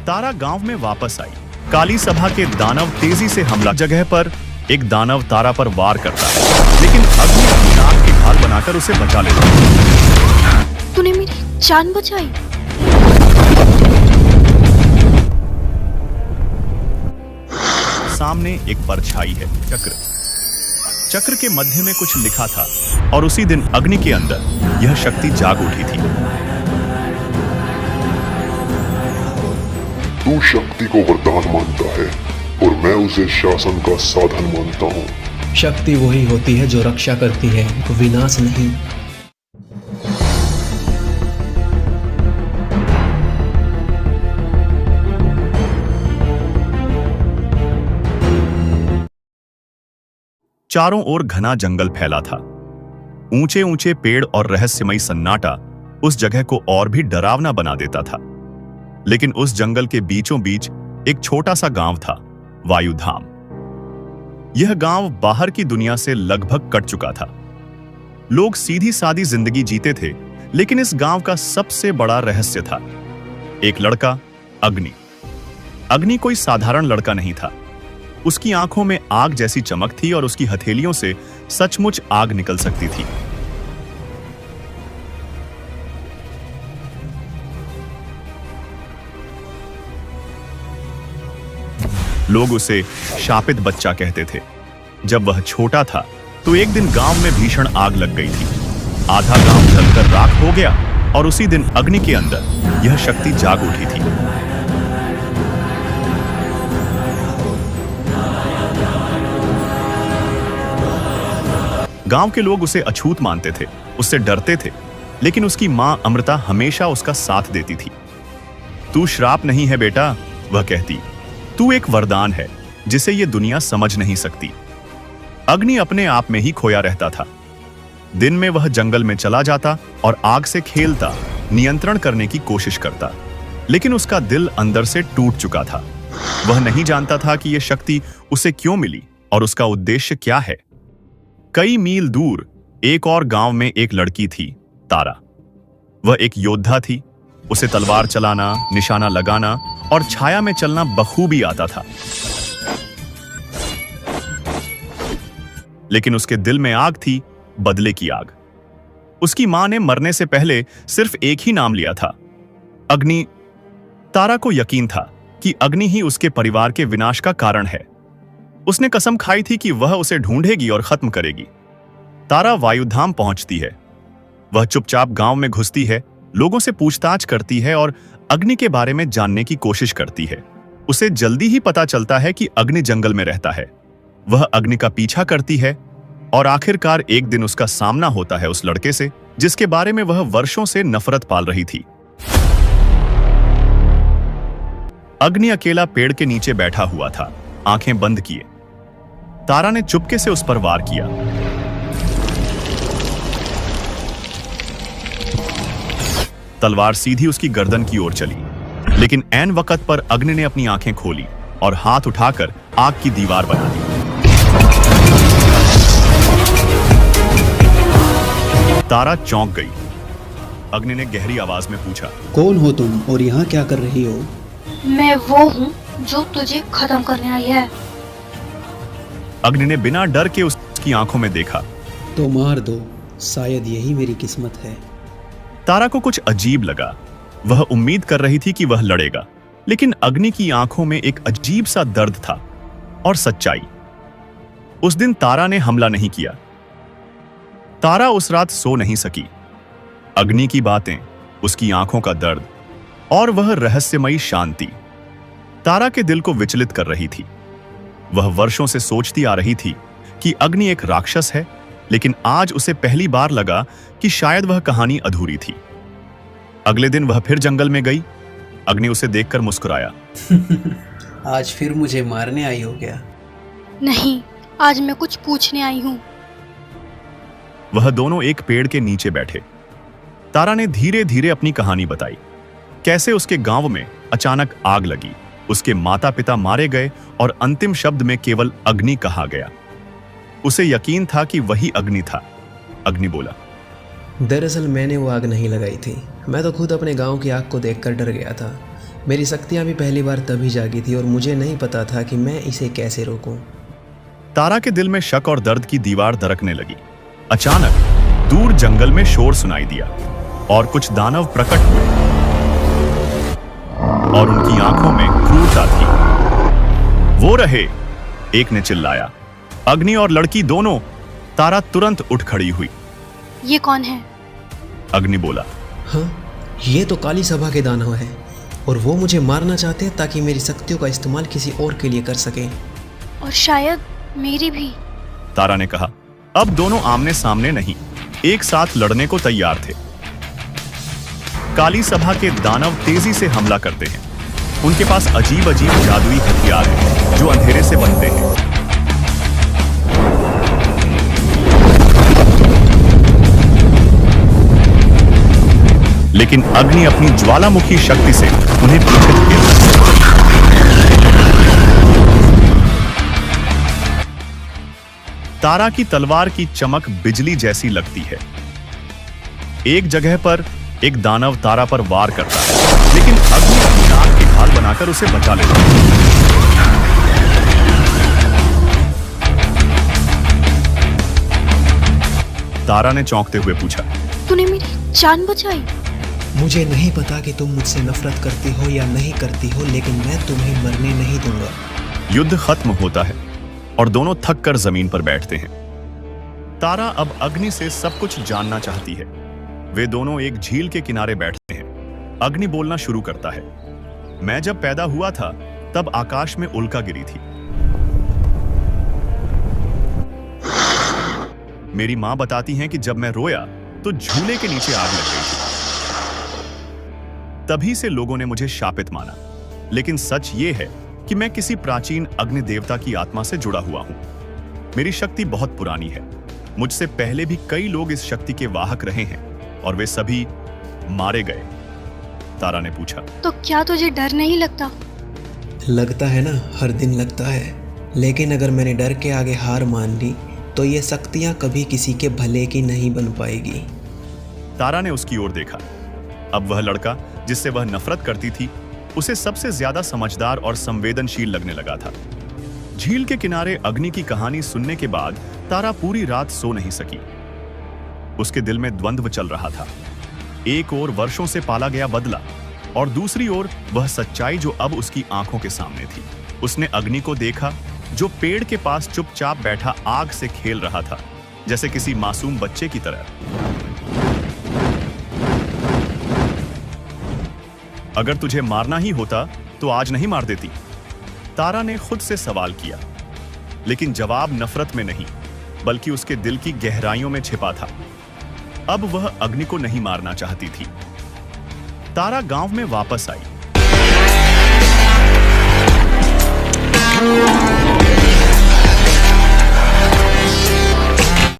तारा गांव में वापस आई। काली सभा के दानव तेजी से हमला जगह पर एक दानव तारा पर वार करता है, लेकिन अग्नि अपनी नाक की ढाल बनाकर उसे बचा लेता है। तूने मेरी जान बचाई। सामने एक परछाई है, चक्र। चक्र के मध्य में कुछ लिखा था और उसी दिन अग्नि के अंदर यह शक्ति जाग उठी थी। तू शक्ति को वरदान मानता है और मैं उसे शासन का साधन मानता हूँ। शक्ति वही होती है जो रक्षा करती है, विनाश नहीं। चारों ओर घना जंगल फैला था। ऊंचे ऊंचे पेड़ और रहस्यमयी सन्नाटा उस जगह को और भी डरावना बना देता था। लेकिन उस जंगल के बीचों बीच एक छोटा सा गांव था, वायुधाम। यह गांव बाहर की दुनिया से लगभग कट चुका था। लोग सीधी सादी जिंदगी जीते थे, लेकिन इस गांव का सबसे बड़ा रहस्य था एक लड़का, अग्नि। अग्नि कोई साधारण लड़का नहीं था। उसकी आंखों में आग जैसी चमक थी और उसकी हथेलियों से सचमुच आग निकल सकती थी। लोग उसे शापित बच्चा कहते थे। जब वह छोटा था तो एक दिन गांव में भीषण आग लग गई थी। आधा गांव जलकर राख हो गया और उसी दिन अग्नि के अंदर यह शक्ति जाग उठी थी। गांव के लोग उसे अछूत मानते थे, उससे डरते थे, लेकिन उसकी मां अमृता हमेशा उसका साथ देती थी। तू श्राप नहीं है बेटा, वह कहती, तू एक वरदान है जिसे ये दुनिया समझ नहीं सकती। अग्नि अपने आप में ही खोया रहता था। दिन में वह जंगल में चला जाता और आग से खेलता, नियंत्रण करने की कोशिश करता, लेकिन उसका दिल अंदर से टूट चुका था। वह नहीं जानता था कि यह शक्ति उसे क्यों मिली और उसका उद्देश्य क्या है। कई मील दूर एक और गांव में एक लड़की थी, तारा। वह एक योद्धा थी। उसे तलवार चलाना, निशाना लगाना और छाया में चलना बखूबी आता था। लेकिन उसके दिल में आग थी, बदले की आग। उसकी मां ने मरने से पहले सिर्फ एक ही नाम लिया था, अग्नि। तारा को यकीन था कि अग्नि ही उसके परिवार के विनाश का कारण है। उसने कसम खाई थी कि वह उसे ढूंढेगी और खत्म करेगी। तारा वायुधाम पहुंचती है। वह चुपचाप गांव में घुसती है, लोगों से पूछताछ करती है और अग्नि के बारे में जानने की कोशिश करती है। उसे जल्दी ही पता चलता है कि अग्नि जंगल में रहता है। वह अग्नि का पीछा करती है और आखिरकार एक दिन उसका सामना होता है उस लड़के से, जिसके बारे में वह वर्षों से नफरत पाल रही थी। अग्नि अकेला पेड़ के नीचे बैठा हुआ था, आंखें बंद किए। तारा ने चुपके से उस पर वार किया। तलवार सीधी उसकी गर्दन की ओर चली, लेकिन ऐन वक्त पर अग्नि ने अपनी आंखें खोली और हाथ उठाकर आग की दीवार बना दी। तारा चौंक गई। अग्नि ने गहरी आवाज में पूछा, कौन हो तुम और यहाँ क्या कर रही हो? मैं वो हूँ जो तुझे खत्म करने आई है। अग्नि ने बिना डर के उसकी आंखों में देखा। तो मार दो, शायद यही मेरी किस्मत है। तारा को कुछ अजीब लगा। वह उम्मीद कर रही थी कि वह लड़ेगा, लेकिन अग्नि की आंखों में एक अजीब सा दर्द था और सच्चाई। उस दिन तारा ने हमला नहीं किया। तारा उस रात सो नहीं सकी। अग्नि की बातें, उसकी आंखों का दर्द और वह रहस्यमयी शांति तारा के दिल को विचलित कर रही थी। वह वर्षों से सोचती आ रही थी कि अग्नि एक राक्षस है, लेकिन आज उसे पहली बार लगा कि शायद वह कहानी अधूरी थी। अगले दिन वह फिर जंगल में गई। अग्नि उसे देखकर मुस्कुराया। आज फिर मुझे मारने आई हो क्या? नहीं, आज मैं कुछ पूछने आई हूँ। वह दोनों एक पेड़ के नीचे बैठे। तारा ने धीरे धीरे अपनी कहानी बताई। कैसे उसके गांव में अचानक आग लगी, उसके माता पिता मारे गए और अंतिम शब्द में केवल अग्नि कहा गया। उसे यकीन था कि वही अग्नि था। अग्नि बोला, दरअसल मैंने वो आग नहीं लगाई थी। मैं तो खुद अपने गांव की आग को देखकर डर गया था। मेरी शक्तियाँ भी पहली बार तभी जागी थी और मुझे नहीं पता था कि मैं इसे कैसे रोकूं। तारा के दिल में शक और दर्द की दीवार दरकने लगी। अचानक दूर जंगल में शोर सुनाई दिया और कुछ दानव प्रकट हुए और उनकी आंखों में क्रूरता थी। वो रहे, एक ने चिल्लाया। अग्नि और लड़की दोनों। तारा तुरंत उठ खड़ी हुई। ये कौन है? अग्नि बोला। हाँ, ये तो काली सभा के दानव है और वो मुझे मारना चाहते हैं ताकि मेरी शक्तियों का इस्तेमाल किसी और के लिए कर सकें। और शायद मेरी भी। तारा ने कहा। अब दोनों आमने सामने नहीं, एक साथ लड़ने को तैयार थे। काली सभा के दानव तेजी से हमला करते हैं। उनके पास अजीब अजीब जादुई हथियार हैं जो अंधेरे से बनते हैं। लेकिन अग्नि अपनी ज्वालामुखी शक्ति से उन्हें पीछे धकेलती है। तारा की तलवार की चमक बिजली जैसी लगती है। एक जगह पर एक दानव तारा पर वार करता है, लेकिन अग्नि अपनी नाक की ढाल बनाकर उसे बचा लेता है। तारा ने चौंकते हुए पूछा, तूने मेरी जान बचाई? मुझे नहीं पता कि तुम मुझसे नफरत करती हो या नहीं करती हो, लेकिन मैं तुम्हें मरने नहीं दूंगा। युद्ध खत्म होता है और दोनों थक कर जमीन पर बैठते हैं। तारा अब अग्नि से सब कुछ जानना चाहती है। वे दोनों एक झील के किनारे बैठते हैं। अग्नि बोलना शुरू करता है। मैं जब पैदा हुआ था तब आकाश में उल्का गिरी थी। मेरी मां बताती हैं कि जब मैं रोया तो झूले के नीचे आग लग गई थी। तभी से लोगों ने मुझे शापित माना, लेकिन सच ये है कि मैं किसी प्राचीन अग्नि देवता की आत्मा से जुड़ा हुआ हूं। मेरी शक्ति बहुत पुरानी है। मुझसे पहले भी कई लोग इस शक्ति के वाहक रहे हैं और वे सभी मारे गए। तारा ने पूछा, तो क्या तुझे डर नहीं लगता? लगता है ना, हर दिन लगता है। लेकिन अगर मैंने डर के आगे हार मान ली तो ये शक्तियां कभी किसी के भले की नहीं बन पाएगी। तारा ने उसकी ओर देखा। अब वह लड़का जिससे वह नफरत करती थी उसे सबसे ज्यादा समझदार और संवेदनशील लगने लगा था। झील के किनारे अग्नि की कहानी सुनने के बाद तारा पूरी रात सो नहीं सकी। उसके दिल में द्वंद्व चल रहा था। एक ओर वर्षों से पाला गया बदला और दूसरी ओर वह सच्चाई जो अब उसकी आंखों के सामने थी। उसने अग्नि को देखा जो पेड़ के पास चुपचाप बैठा आग से खेल रहा था, जैसे किसी मासूम बच्चे की तरह। अगर तुझे मारना ही होता तो आज नहीं मार देती? तारा ने खुद से सवाल किया, लेकिन जवाब नफरत में नहीं बल्कि उसके दिल की गहराइयों में छिपा था। अब वह अग्नि को नहीं मारना चाहती थी। तारा गांव में वापस आई।